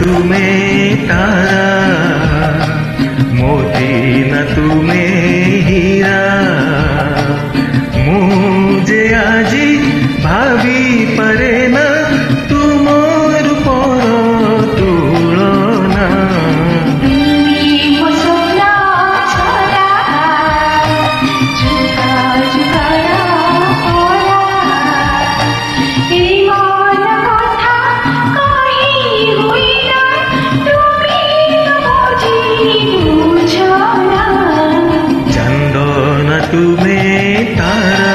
तुम्हें तारा, मोती न तुम्हें हीरा। मुझे আজি ভাবি পারে না তোমার পর তুলনা। तुम्हें तारा,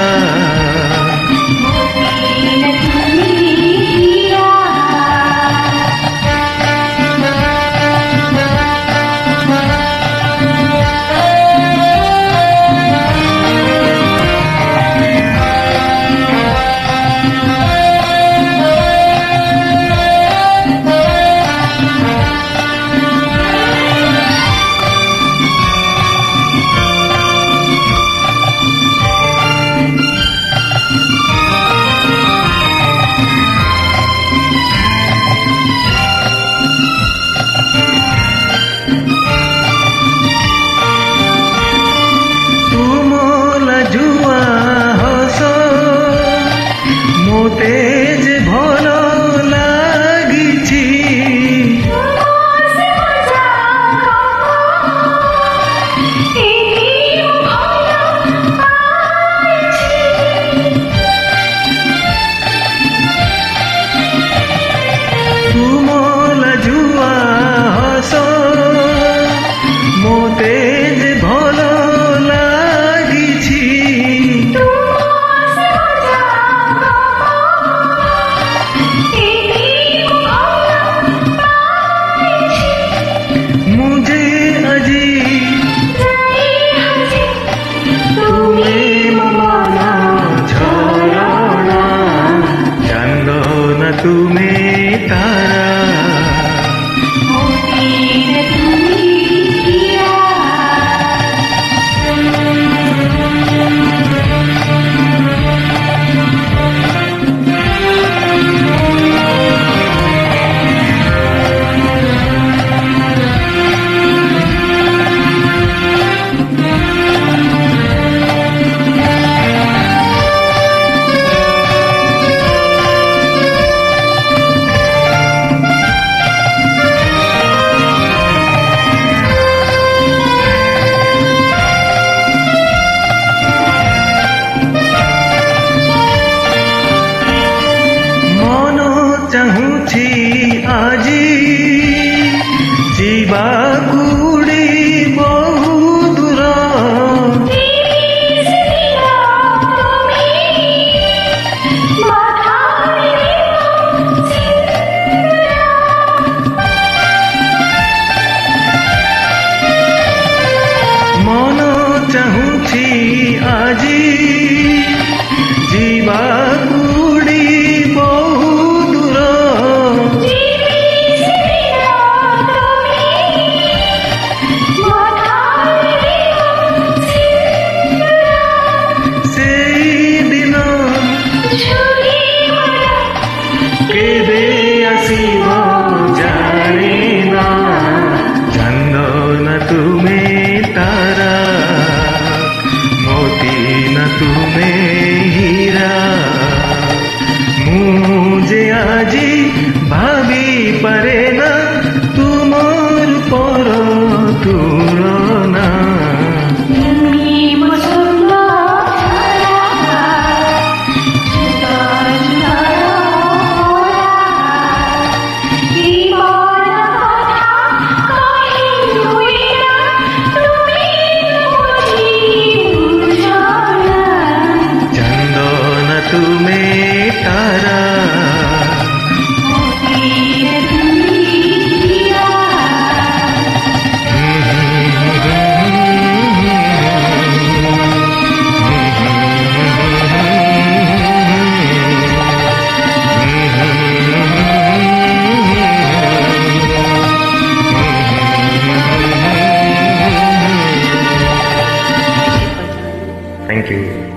মোতে যে ভালো লাগিছি। তুমলা জুয়া হস মোতে যে ভালো লাগিছি। मुझे আজি তুমি মানা ছাড়ো না, জানো না তুমি তারা। ଚାହୁଁଛି ଆଜି ଯିବାକୁ ଉଡ଼ି ବହୁ ଦୂର। ମନ ଚାହୁଁଛି ଆଜି ଯିବାକୁ ଉଡ଼ି ବହୁ কেবে আসিব জানি না, জানো না তুমি তারা, মোতি না তুমি হীরা। মুঝে আজি ভাবি পারে না তোমার পর তুলনা। तुम्हें तारा, Thank you.